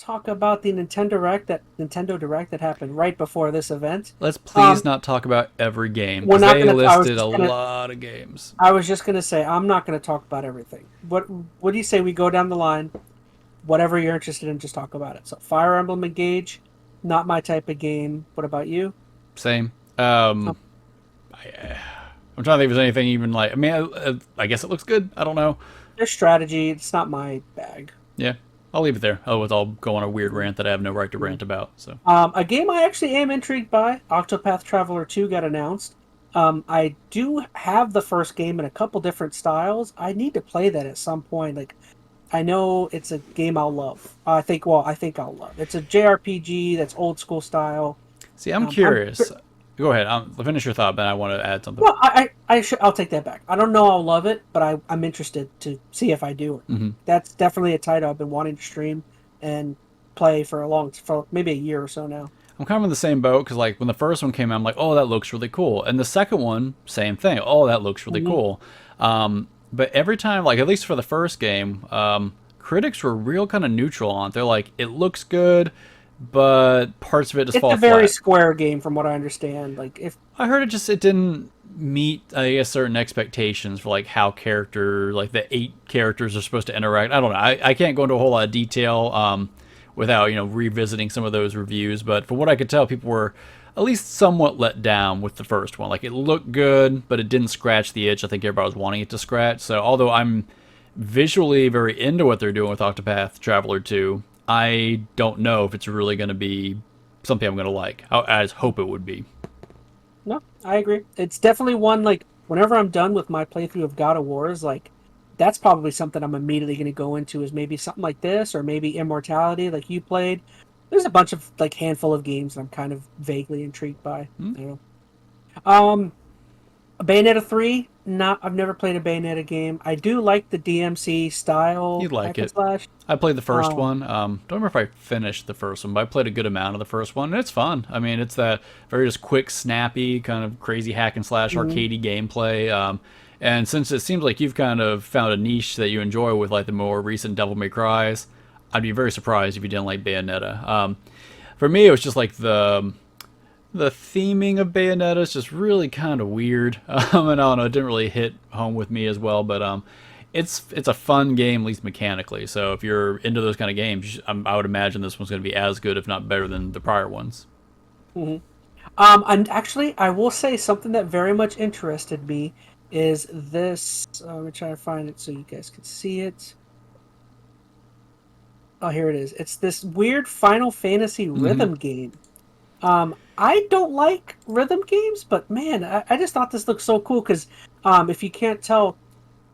talk about the Nintendo Direct that happened right before this event. Let's please not talk about every game We're because not they gonna. listed a lot of games. I was just gonna say I'm not gonna talk about everything. What do you say we go down the line? Whatever you're interested in, just talk about it. So Fire Emblem Engage, not my type of game. What about you? Same. Oh, I'm trying to think if there's anything even like. I mean, I guess it looks good. I don't know. there's strategy. It's not my bag. Yeah, I'll leave it there. Otherwise, I'll go on a weird rant that I have no right to rant about. So A game I actually am intrigued by, Octopath Traveler 2 got announced. I do have the first game in a couple different styles. I need to play that at some point. Like, I know it's a game I'll love. I think I'll love. It's a JRPG that's old school style. see, I'm I'm curious. Go ahead. Finish your thought, but I want to add something. well, I'll take that back. I don't know I'll love it, but I'm interested to see if I do. That's definitely a title I've been wanting to stream and play for maybe a year or so now. I'm kind of in the same boat because like when the first one came out, I'm like, oh, that looks really cool, and the second one, same thing. Oh, that looks really cool. But every time, like at least for the first game, critics were real kind of neutral on it. They're like, it looks good, but parts of it just It's fall a very flat. square game, from what I understand. Like if I heard it didn't meet I guess certain expectations for like how like the 8 characters are supposed to interact. I don't know. I can't go into a whole lot of detail without revisiting some of those reviews. But from what I could tell, people were at least somewhat let down with the first one. Like it looked good, but it didn't scratch the itch I think everybody was wanting it to scratch. So although I'm visually very into what they're doing with Octopath Traveler 2, I don't know if it's really going to be something I'm going to like. I just hope it would be. No, I agree. It's definitely one, like, whenever I'm done with my playthrough of God of Wars, like, that's probably something I'm immediately going to go into, is maybe something like this, or maybe Immortality, like you played. There's a bunch of, like, handful of games that I'm kind of vaguely intrigued by. Hmm? You know? Bayonetta 3, I've never played a Bayonetta game. I do like the DMC style You'd like hack and it. slash. I played the first Um, one. Don't remember if I finished the first one, but I played a good amount of the first one, and it's fun. I mean, it's that very just quick, snappy, kind of crazy hack and slash mhm. arcadey gameplay. And since it seems like you've kind of found a niche that you enjoy with like the more recent Devil May Cries, I'd be very surprised if you didn't like Bayonetta. For me, it was just like the theming of Bayonetta is just really kind of weird. And I don't know, it didn't really hit home with me as well. But it's a fun game, at least mechanically. So if you're into those kind of games, I would imagine this one's going to be as good, if not better, than the prior ones. And actually, I will say something that very much interested me is this. Let me try to find it so you guys can see it. Oh, here it is. It's this weird Final Fantasy Hmm. rhythm game. I don't like rhythm games, but man, I just thought this looked so cool because if you can't tell,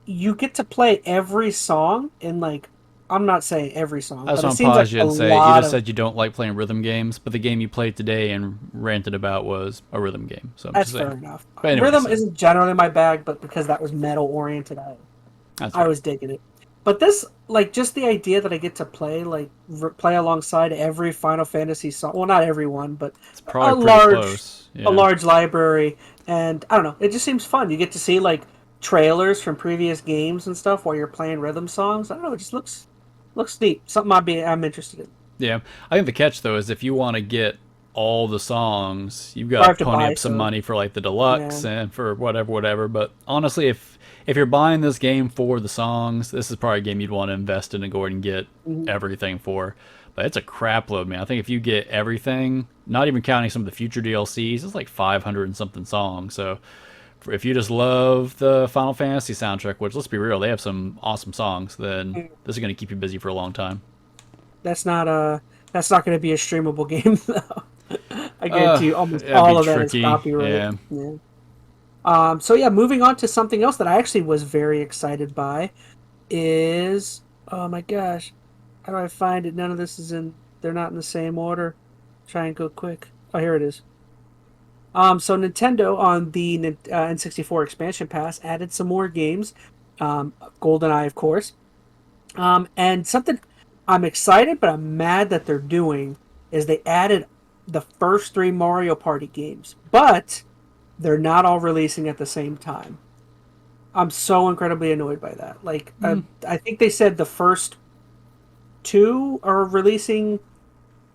you get to play every song in like, I'm not saying every song, I just but it want to seems like pause you a and say you lot just of. said you don't like playing rhythm games, but the game you played today and ranted about was a rhythm game. So I'm That's just fair saying. enough. But anyway, Rhythm so isn't generally my bag, but because that was metal oriented, that's I fair. was digging it. But this, like, just the idea that I get to play, like, play alongside every Final Fantasy song. Well, not every one, but It's a probably pretty large, close. a Yeah. large library. And I don't know, it just seems fun. You get to see like trailers from previous games and stuff while you're playing rhythm songs. I don't know, it just looks neat. Something I'm interested in. Yeah, I think the catch though is if you want to get all the songs, you've Or I got have to to pony buy up some some. money for like the Yeah. deluxe and for whatever, whatever. But honestly, if you're buying this game for the songs, this is probably a game you'd want to invest in and go ahead and get Mhm. everything for. But it's a crap load, man. I think if you get everything, not even counting some of the future DLCs, it's like 500 and something songs. So if you just love the Final Fantasy soundtrack, which let's be real, they have some awesome songs, then this is going to keep you busy for a long time. That's not a that's not going to be a streamable game though. I guarantee you, almost That'd be all of that is tricky. copyright. Yeah. Yeah. So yeah, moving on to something else that I actually was very excited by is, oh my gosh, how do I find it? None of this is in. They're not in the same order. Try and go quick. Oh, here it is. So Nintendo on the N64 expansion pass added some more games. GoldenEye, of course. And something I'm excited, but I'm mad that they're doing is they added the first three Mario Party games, but they're not all releasing at the same time. I'm so incredibly annoyed by that. Like, I think they said the first two are releasing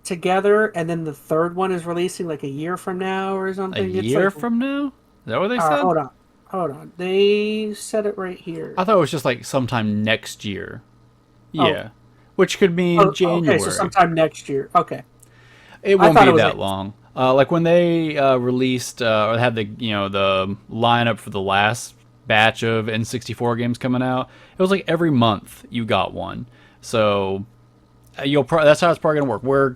together, and then the third one is releasing like a year from now or A something. It's year like, from now? Is that what they said? hold on. They said it right here. I thought it was just like sometime next year. Oh, Yeah. Which could mean okay, so January. sometime next year. Okay, It I won't thought be it was that like, long. Like when they released or had the the lineup for the last batch of N64 games coming out, it was like every month you got one. So that's how it's probably gonna work. We're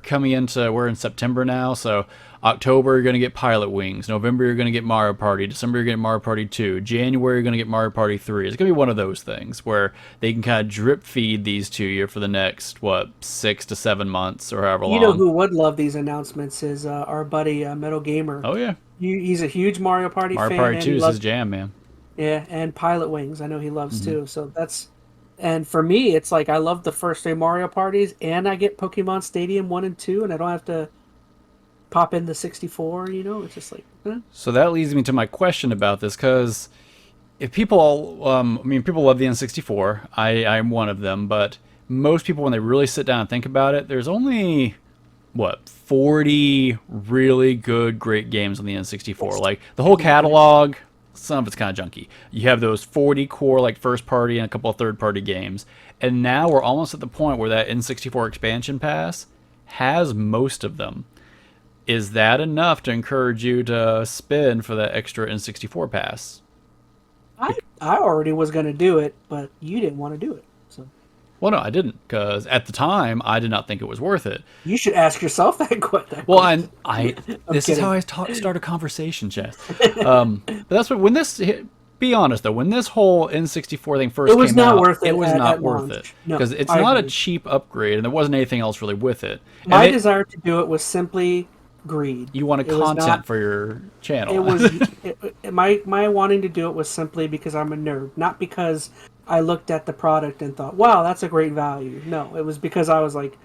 in September now, so October you're gonna get Pilot Wings. November you're gonna get Mario Party. December you're getting Mario Party 2. January you're gonna get Mario Party 3. It's gonna be one of those things where they can kind of drip feed these to you for the next 6 to 7 months or however you know long. who would love these announcements is our buddy Metal Gamer. Oh yeah, He's a huge Mario Party Mario fan, Party and 2 he is his loves, jam, man. yeah, and Pilot Wings. I know he loves Hmm. too. So that's, and for me, it's like I love the first three Mario parties, and I get Pokemon Stadium 1 and 2, and I don't have to pop in the 64. It's just like, So that leads me to my question about this, because if people, people love the N64. I'm one of them, but most people, when they really sit down and think about it, there's only 40 really good, great games on the N64. yes, Like the whole I agree. catalog, some of it's kind of junky. You have those 40 core, like first party and a couple of third party games, and now we're almost at the point where that N64 expansion pass has most of them. Is that enough to encourage you to spend for that extra N64 pass? I already was gonna do it, but you didn't want to do it, so Well, no, I didn't, because at the time I did not think it was worth it. you should ask yourself that Well, question. I'm this is how kidding. I start a conversation, Chess. But that's what when this hit, be honest though, when this whole N64 thing It first was came not out, worth it it was not at worth it launch. No, because it's I not a agree. cheap upgrade, and there wasn't anything else really with it. And My desire to do it was simply greed. you wanted It was content not. for your It channel. was my wanting to do it was simply because I'm a nerd, not because I looked at the product and thought, "Wow, that's a great value." No, it was because I was like,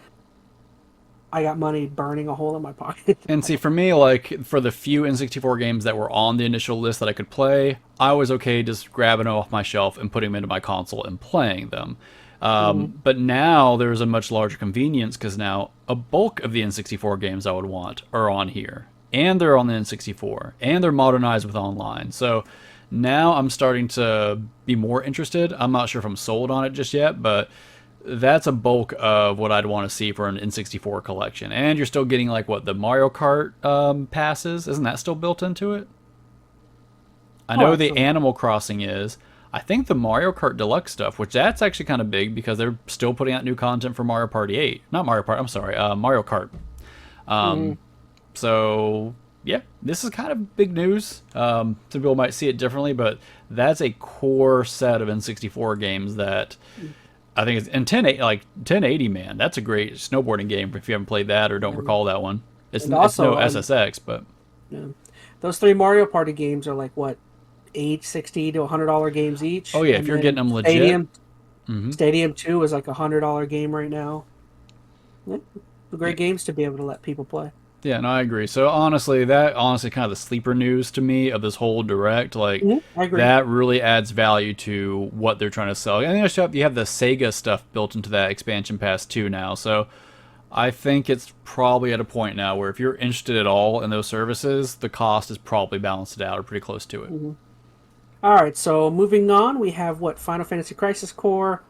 I got money burning a hole in my pocket. And see, for me, like for the few N64 games that were on the initial list that I could play, I was okay just grabbing them off my shelf and putting them into my console and playing them. Mhm. But now there's a much larger convenience because now a bulk of the N64 games I would want are on here, and they're on the N64, and they're modernized with online. So now I'm starting to be more interested. I'm not sure if I'm sold on it just yet, but that's a bulk of what I'd want to see for an N64 collection. And you're still getting like the Mario Kart passes. Isn't that still built into it? I Oh, know the absolutely. Animal Crossing is. I think the Mario Kart Deluxe stuff, which that's actually kind of big because they're still putting out new content for Mario Party 8. Not Mario Party, I'm sorry, Mario Kart. Mhm. So, yeah, this is kind of big news. Some people might see it differently, but that's a core set of N64 games that I think it's in 1080, man. That's a great snowboarding game if you haven't played that or don't And, recall that one. and It's no also, SSX, but yeah, those three Mario Party games are like what, 80 to $100 games oh each, yeah, if and you're getting then them legit. Stadium 2 is like $100 game right now. Yeah, Yeah, great games to be able to let people play. yeah, no, I agree. So honestly, kind of the sleeper news to me of this whole direct, like I agree. that really adds value to what they're trying to sell. And you have the Sega stuff built into that expansion pass too now. So I think it's probably at a point now where if you're interested at all in those services, the cost is probably balanced out or pretty close to it. Mhm. All right, so moving on, we have what, Final Fantasy Crisis Core.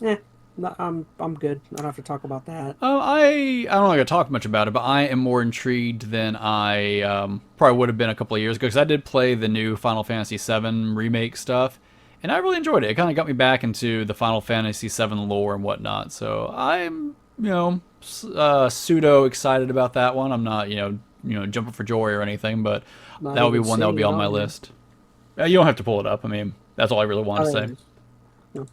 Eh, no, I'm good. I don't have to talk about that. I don't like to talk much about it, but I am more intrigued than I probably would have been a couple of years ago because I did play the new Final Fantasy VII remake stuff, and I really enjoyed it. It kind of got me back into the Final Fantasy VII lore and whatnot. So I'm pseudo excited about that one. I'm not jumping for joy or anything, but Not that would be even one that would seeing be it on my on here. list. You don't have to pull it up. I mean, that's all I really want Oh, to there say. it is. No.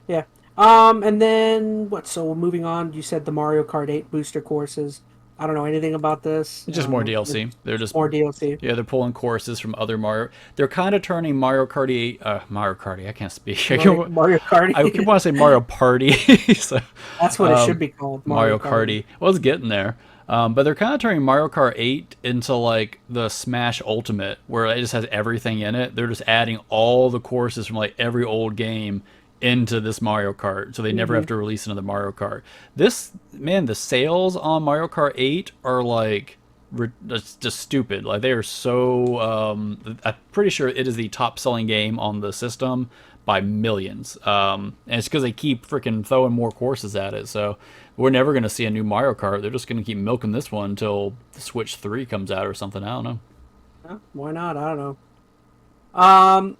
Yeah. And then what? So moving on, you said the Mario Kart 8 booster courses. I don't know anything about this. It's just more DLC. They're just More DLC. Yeah, they're pulling courses from other Mario. They're kind of turning Mario Kart 8. Mario Kart. I can't speak. Mario I keep Kart. want to say Mario Party. so, That's what it should be called. Mario Mario Kart. Karty. Well, it's getting there. But they're kind of turning Mario Kart 8 into like the Smash Ultimate, where it just has everything in it. They're just adding all the courses from like every old game into this Mario Kart, so they never have Mm-hmm. to release another Mario Kart. This man, the sales on Mario Kart 8 are like just stupid. Like they are so. I'm pretty sure it is the top selling game on the system by millions. And it's because they keep freaking throwing more courses at it. So we're never going to see a new Mario Kart. They're just going to keep milking this one until the Switch 3 comes out or something. I don't know. Yeah, why not? I don't know. Um,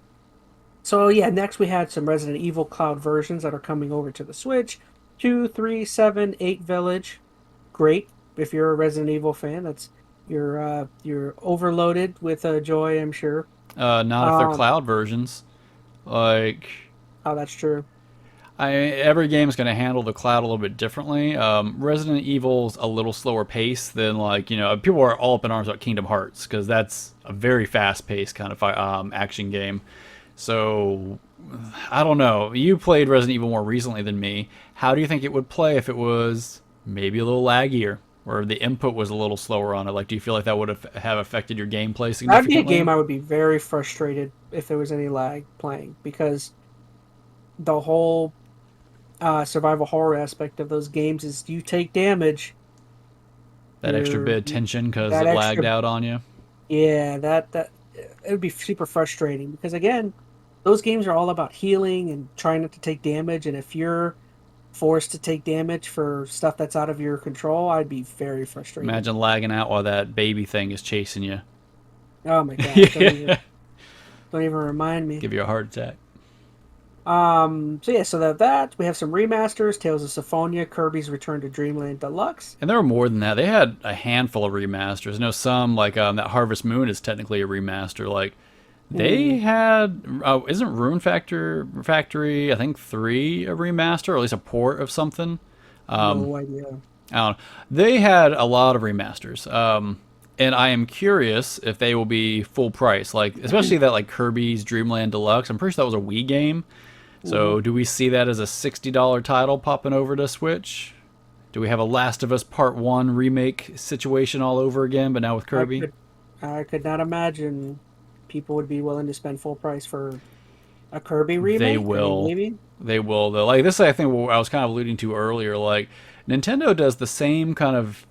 so yeah, next we had some Resident Evil Cloud versions that are coming over to the Switch. 2, 3, 7, 8 Village. Great. If you're a Resident Evil fan, that's you're overloaded with joy, I'm sure. Not if they're Um, cloud versions. Like oh, that's true. every game is going to handle the cloud a little bit differently. Resident Evil's a little slower pace than people are all up in arms about Kingdom Hearts because that's a very fast paced kind of action game. So I don't know. You played Resident Evil more recently than me. How do you think it would play if it was maybe a little laggier or the input was a little slower on it? Like, do you feel like that would have affected your gameplay That'd be a significantly? game I would be very frustrated if there was any lag playing because the whole survival horror aspect of those games is you take damage. That extra You're bit of tension because that it lagged extra out on you. Yeah, that it would be super frustrating because again, those games are all about healing and trying not to take damage. And if you're forced to take damage for stuff that's out of your control, I'd be very frustrated. Imagine lagging out while that baby thing is chasing you. Oh my gosh, Yeah. don't even remind me. Give you a heart attack. So yeah, so that we have some remasters: Tales of Symphonia, Kirby's Return to Dreamland Deluxe. And there were more than that. They had a handful of remasters. I know some, like that Harvest Moon is technically a remaster. Like, they Mm, had, isn't Factory, I think 3 a remaster, or at least a port of something? no idea. I don't know. They had a lot of remasters. And I am curious if they will be full price. Like, especially that, like, Kirby's Dreamland Deluxe. I'm pretty sure that was a Wii game. Hmm. So, do we see that as a $60 title popping over to Switch? Do we have a Last of Us Part 1 remake situation all over again, but now with I Kirby? could I could not imagine people would be willing to spend full price for a Kirby They remake. I mean, will. maybe. They will, though. Like, this, I think, what I was kind of alluding to earlier. Like, Nintendo does the same kind of,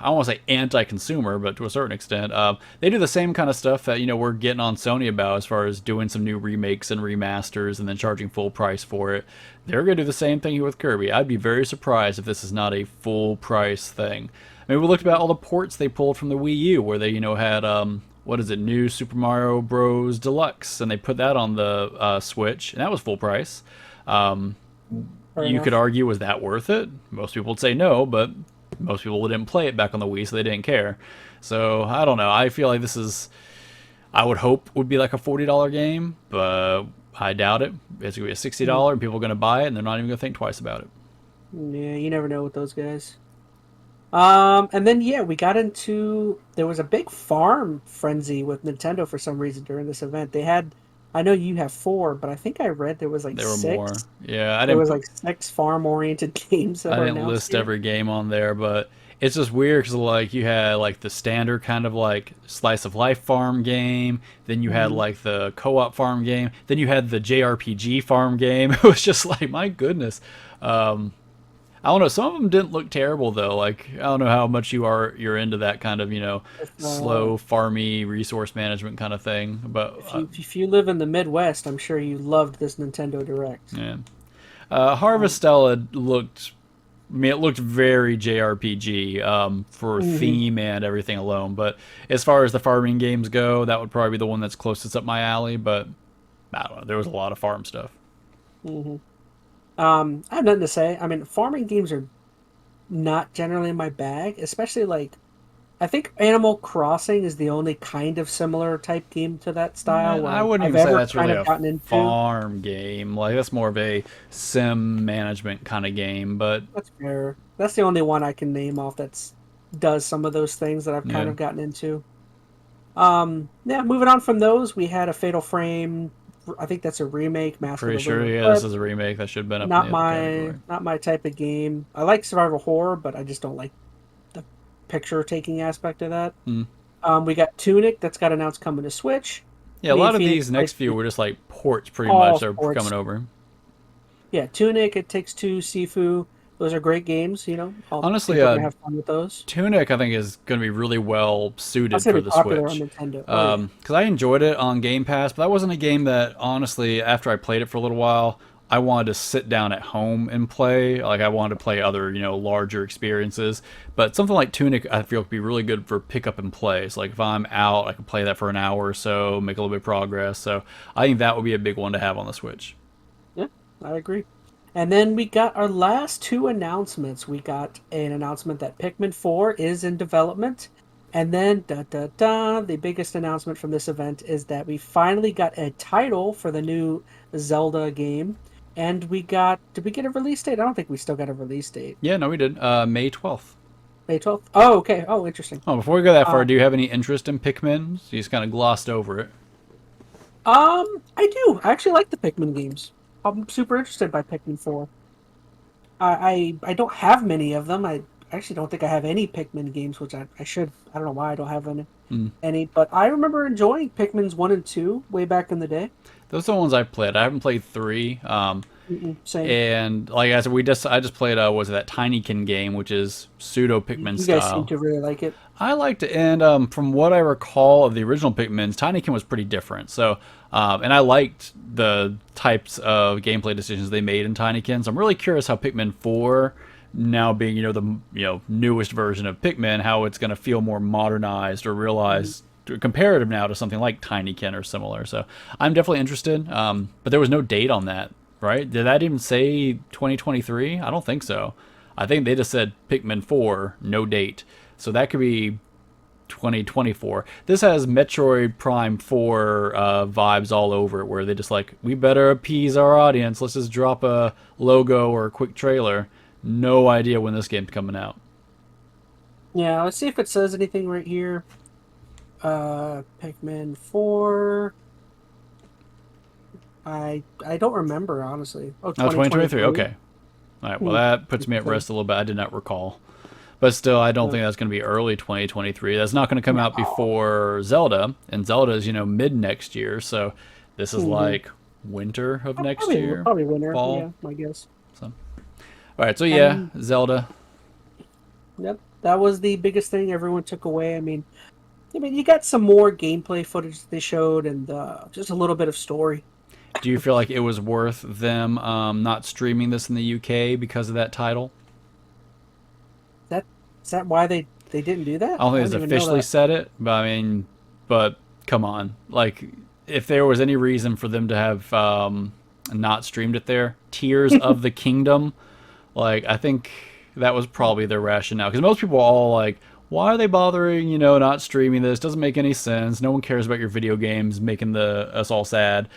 I don't want to say anti-consumer, but to a certain extent, they do the same kind of stuff that we're getting on Sony about as far as doing some new remakes and remasters and then charging full price for it. They're gonna do the same thing with Kirby. I'd be very surprised if this is not a full price thing. I mean, we looked about all the ports they pulled from the Wii U, where they had what is it, New Super Mario Bros. Deluxe, and they put that on the Switch, and that was full price. Um, Fair you could enough. argue, was that worth it? Most people would say no, but most people didn't play it back on the Wii, so they didn't care. So I don't know. I feel like this is, I would hope would be like a $40 game, but I doubt it. It's gonna be a $60, and people are gonna buy it, and they're not even gonna think twice about it. Yeah, you never know with those guys. And then yeah, we got into there was a big farm frenzy with Nintendo for some reason during this event. They had, I know you have four, but I think I read there was like There were more. six. Yeah, I There didn't was put, like six farm-oriented games that I were didn't announced list here. every game on there, but it's just weird because like you had like the standard kind of like slice of life farm game, then you had Mhm. like the co-op farm game, then you had the JRPG farm game. It was just like my goodness. Um, I don't know. Some of them didn't look terrible though. Like I don't know how much you're into that kind of If, slow farmy resource management kind of thing, but if you live in the Midwest, I'm sure you loved this Nintendo Direct. yeah. Um, Harvestella looked. I mean, it looked very JRPG for mhm, theme and everything alone. But as far as the farming games go, that would probably be the one that's closest up my alley. But I don't know. There was a lot of farm stuff. mhm. I have nothing to say. I mean, farming games are not generally in my bag, especially like I think Animal Crossing is the only kind of similar type game to that style where I wouldn't I've even say ever that's kind really of a gotten into. farm game. Like that's more of a sim management kind of game. But That's fair. That's the only one I can name off that's does some of those things that I've kind yeah, of gotten into. Yeah, moving on from those, we had a Fatal Frame. I think that's a remake, Mask of pretty the sure. Lunar Yeah, this Eclipse. is a remake that should have been up in Not the other category. my type of game. I like survival horror, but I just don't like the picture taking aspect of that. Hmm. We got Tunic that's got announced coming to Switch. Yeah, a Me and lot of Phoenix these next like few were just like ports, pretty all much. They're sports. coming over. Yeah, Tunic, It Takes Two, Sifu. Those are great games. All Honestly, people are gonna have fun with those. Tunic, I think, is going to be really well That's suited gonna for be the popular on Switch. Nintendo. Oh yeah. Because I enjoyed it on Game Pass, but that wasn't a game that, honestly, after I played it for a little while, I wanted to sit down at home and play. Like, I wanted to play other, larger experiences. But something like Tunic, I feel, could be really good for pick up and play. So, like, if I'm out, I can play that for an hour or so, make a little bit of progress. So, I think that would be a big one to have on the Switch. Yeah, I agree. And then we got our last two announcements. We got an announcement that Pikmin 4 is in development. And then, da da da, the biggest announcement from this event is that we finally got a title for the new Zelda game. And did we get a release date? I don't think we still got a release date. Yeah, no, we did. May 12th. May 12th? Oh, okay. Oh, interesting. Oh, before we go that far, Uh, do you have any interest in Pikmin? So you just kind of glossed over it. I do. I actually like the Pikmin games. I'm super interested by Pikmin 4. I don't have many of them. I actually don't think I have any Pikmin games, which I should. I don't know why I don't have Mm. any, but I remember enjoying Pikmin's 1 and 2 way back in the day. Those are the ones I've played. I haven't played 3. Same. And like I said, I just played was it that Tinykin game, which is pseudo Pikmin You guys seem style. to really like it. I liked it, and from what I recall of the original Pikmin's, Tinykin was pretty different. So, and I liked the types of gameplay decisions they made in Tinykin. So I'm really curious how Pikmin 4, now being the newest version of Pikmin, how it's going to feel more modernized or realized. Comparative now to something like Tinykin or similar. So I'm definitely interested. But there was no date on that, right? Did that even say 2023? I don't think so. I think they just said Pikmin 4, no date. So that could be 2024. This has Metroid Prime 4 vibes all over it, where they just like, we better appease our audience. Let's just drop a logo or a quick trailer. No idea when this game's coming out. Yeah, let's see if it says anything right here. Pikmin 4. I don't remember, honestly. Oh, Oh, 2023. 2023. Okay. All right. Well, that puts me at rest a little bit. I did not recall. But still, I don't think that's going to be early 2023. That's not going to come out before Zelda, and Zelda is mid next year. So this is like winter of next year, Probably winter. fall. Yeah, my guess. So, all right. So yeah, Zelda. Yep, that was the biggest thing everyone took away. I mean, you got some more gameplay footage that they showed, and just a little bit of story. Do you feel like it was worth them not streaming this in the UK because of that title? Is that why they didn't do that? I don't think it's didn't even know officially that. said it, but I mean, but come on, like if there was any reason for them to have not streamed it there, Tears of the Kingdom, like I think that was probably their rationale, because most people are all like, why are they bothering, not streaming this? Doesn't make any sense. No one cares about your video games, making us all sad.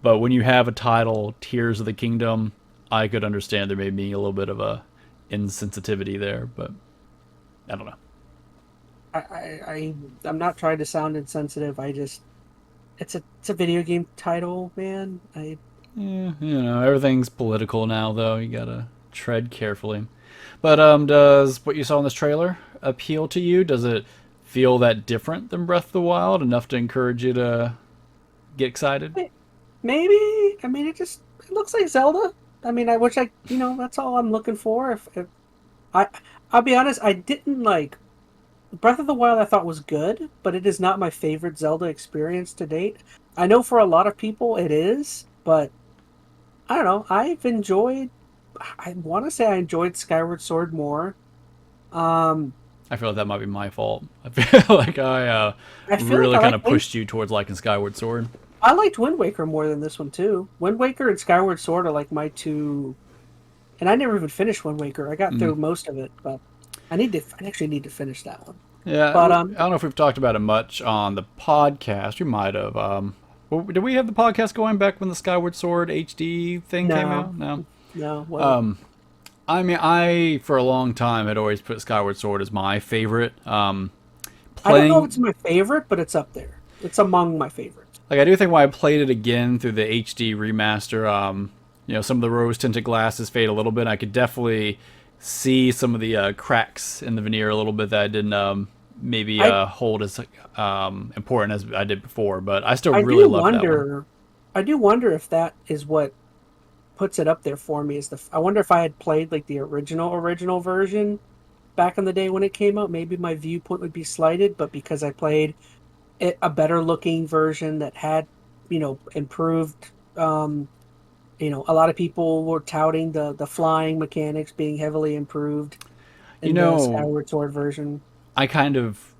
But when you have a title, Tears of the Kingdom, I could understand there may be a little bit of a insensitivity there, but I don't know. I'm not trying to sound insensitive. It's a video game title, man. Yeah, everything's political now, though. You gotta tread carefully. But does what you saw in this trailer appeal to you? Does it feel that different than Breath of the Wild, enough to encourage you to get excited? Maybe. It looks like Zelda. That's all I'm looking for. If I I'll be honest, I didn't like Breath of the Wild. I thought was good, but it is not my favorite Zelda experience to date. I know for a lot of people it is, but I don't know. I want to say I enjoyed Skyward Sword more. Um, I feel like that might be my fault. I feel like I I feel really like kind of pushed you towards liking Skyward Sword. I liked Wind Waker more than this one too. Wind Waker and Skyward Sword are like my two, and I never even finished Wind Waker. I got through most of it, but I actually need to finish that one. Yeah, But I don't know if we've talked about it much on the podcast. We might have. Did we have the podcast going back when the Skyward Sword HD thing came out? No. no, well, I mean, I for a long time had always put Skyward Sword as my favorite. I don't know Playing if it's my favorite, but it's up there. It's among my favorites. like I do think when I played it again through the HD remaster, some of the rose tinted glasses fade a little bit. I could definitely see some of the cracks in the veneer a little bit that I didn't maybe hold as important as I did before. But I still really love that one. I do wonder if that is what puts it up there for me is I wonder if I had played like the original version back in the day when it came out, maybe my viewpoint would be slighted, but because I played a better looking version that had, improved, a lot of people were touting the flying mechanics being heavily improved You in the know, Skyward Sword version. I kind of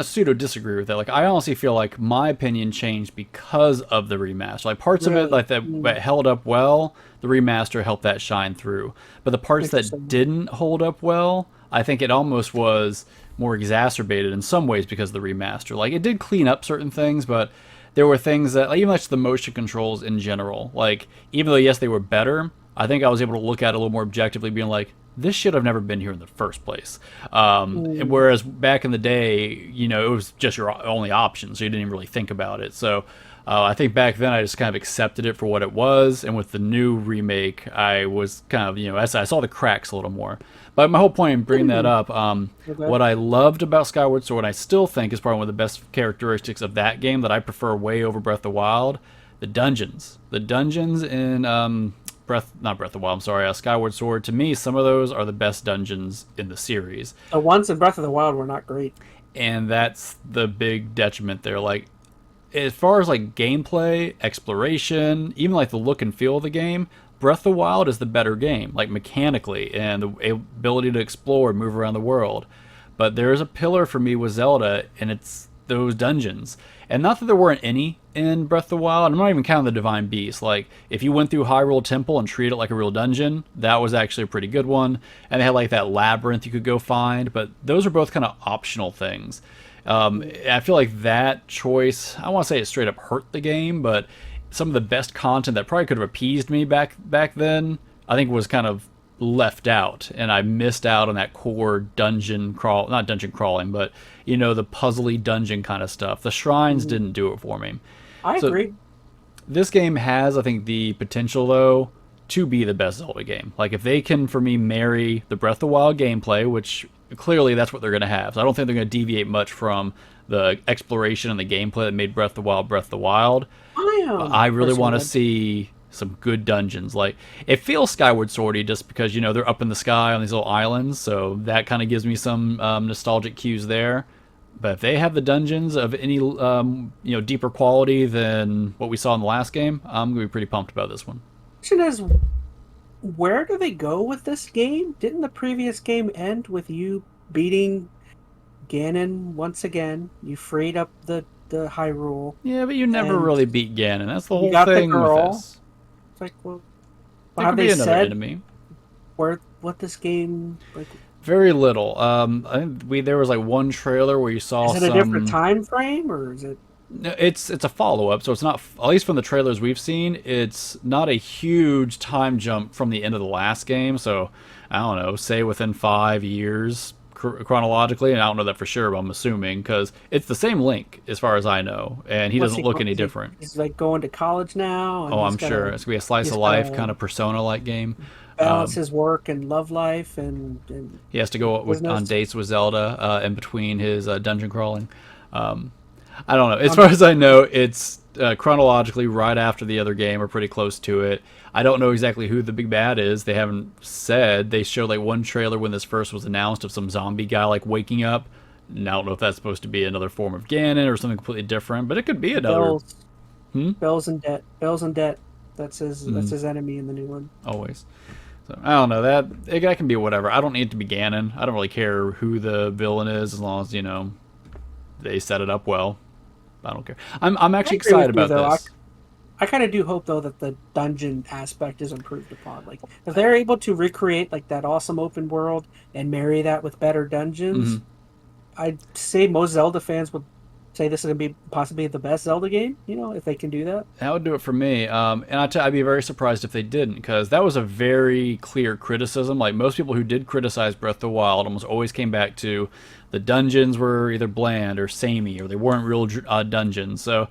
pseudo disagree with that. Like, I honestly feel like my opinion changed because of the remaster. Like, parts of it Really? like that held up well, the remaster helped that shine through. But the parts that Interesting. didn't hold up well, I think it almost was more exacerbated in some ways because of the remaster. Like, it did clean up certain things, but there were things that, like, even like the motion controls in general, like, even though yes they were better, I think I was able to look at it a little more objectively, being like, this should have never been here in the first place. Mm. Whereas back in the day, it was just your only option, so you didn't even really think about it. So I think back then I just kind of accepted it for what it was, and with the new remake, I was kind of, as I saw the cracks a little more. But my whole point in bringing that Hmm. up, Okay. what I loved about Skyward Sword, I still think is probably one of the best characteristics of that game that I prefer way over Breath of the Wild, the dungeons. The dungeons in not Breath of the Wild, I'm sorry, Skyward Sword. To me, some of those are the best dungeons in the series, The ones in Breath of the Wild were not great. and that's the big detriment there. Like, as far as like gameplay, exploration, even like the look and feel of the game, Breath of the Wild is the better game, like mechanically and the ability to explore, move around the world. But there is a pillar for me with Zelda, and it's those dungeons. And not that there weren't any in Breath of the Wild. I'm not even counting the Divine Beast. Like, if you went through Hyrule Temple and treated it like a real dungeon, that was actually a pretty good one. And they had like that labyrinth you could go find, but those are both kind of optional things. I feel like that choice, I want to say it straight up hurt the game, but some of the best content that probably could have appeased me back then, I think was kind of left out, and I missed out on that core dungeon crawl, not dungeon crawling, but the puzzly dungeon kind of stuff. The shrines Mhm. didn't do it for me. I So agree. this game has, I think, the potential though to be the best Zelda game. Like, if they can, for me, marry the Breath of the Wild gameplay, which clearly that's what they're going to have. So I don't think they're going to deviate much from the exploration and the gameplay that made Breath of the Wild. I But I really want to personally, see some good dungeons. Like, it feels Skyward Swordy just because they're up in the sky on these little islands, so that kind of gives me some nostalgic cues there. But if they have the dungeons of any deeper quality than what we saw in the last game, I'm gonna be pretty pumped about this one. question is, where do they go with this game? Didn't the previous game end with you beating Ganon once again? You freed up the Hyrule, Yeah, but you never and really beat Ganon. That's the you whole got the thing with girl. this. It's like, well, There have could they be another said enemy. what this game like? Very little. I think there was like one trailer where you saw Is it a different some. time frame, or is it? No, it's a follow up, so it's not, at least from the trailers we've seen, it's not a huge time jump from the end of the last game. So I don't know, say within 5 years chronologically, and I don't know that for sure, but I'm assuming because it's the same Link as far as I know, and he What's doesn't look any different. He's like going to college now, and Oh, I'm sure it's gonna be a slice he's of life gotta kind of Persona like game. balance his work and love life and He has to go on business. dates with Zelda in between his dungeon crawling. I don't know. As far as I know, it's chronologically right after the other game or pretty close to it. I don't know exactly who the big bad is. They haven't said. They showed like one trailer when this first was announced of some zombie guy like waking up. And I don't know if that's supposed to be another form of Ganon or something completely different, but it could be another. Bells, Hmm? Bells and debt, Bells and debt. That's his. That's Mm, his enemy in the new one. always. So I don't know, that can be whatever. I don't need it to be Ganon. I don't really care who the villain is as long as they set it up well. I don't care. I'm I actually agree with excited you about though. this. I kind of do hope though that the dungeon aspect is improved upon. Like if they're able to recreate like that awesome open world and marry that with better dungeons, Hmm. I'd say most Zelda fans would say this is gonna be possibly the best Zelda game. If they can do that. That would do it for me. And I'd be very surprised if they didn't, because that was a very clear criticism. Like, most people who did criticize Breath of the Wild almost always came back to the dungeons were either bland or samey, or they weren't real dungeons. So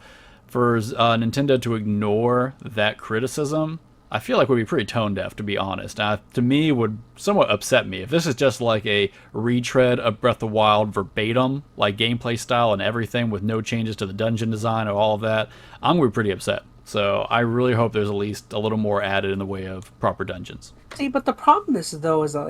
for Nintendo to ignore that criticism, I feel like would be pretty tone deaf, to be honest. To me, would somewhat upset me if this is just like a retread of Breath of the Wild verbatim, like gameplay style and everything, with no changes to the dungeon design or all of that. I'm gonna be pretty upset. So I really hope there's at least a little more added in the way of proper dungeons. See, but the problem is though is that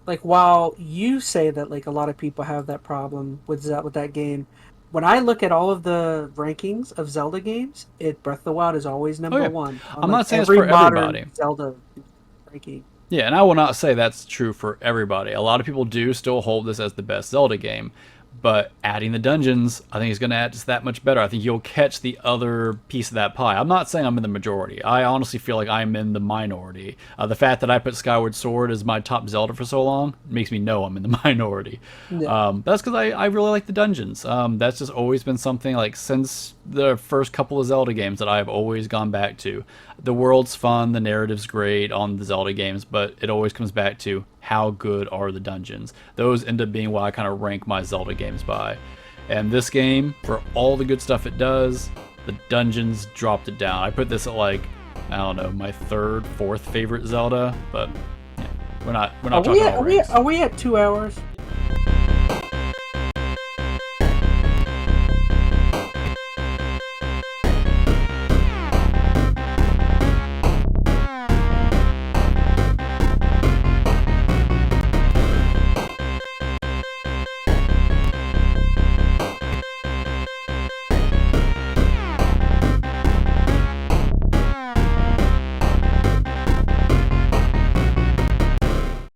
like while you say that like a lot of people have that problem with that game, when I look at all of the rankings of Zelda games, Breath of the Wild is always number one. I'm not saying it's for everybody. Zelda ranking. Yeah, and I will not say that's true for everybody. A lot of people do still hold this as the best Zelda game, but adding the dungeons, I think is going to add just that much better. I think you'll catch the other piece of that pie. I'm not saying I'm in the majority. I honestly feel like I'm in the minority. The fact that I put Skyward Sword as my top Zelda for so long makes me know I'm in the minority. Yeah. That's because I really like the dungeons. That's just always been something, like, since the first couple of Zelda games that I've always gone back to. The world's fun, the narrative's great on the Zelda games, but it always comes back to how good are the dungeons. Those end up being what I kind of rank my Zelda games by. And this game, for all the good stuff it does, the dungeons dropped it down. I put this at, like, I don't know, my third, fourth favorite Zelda, but yeah, we're not talking about ranks. Are we at 2 hours?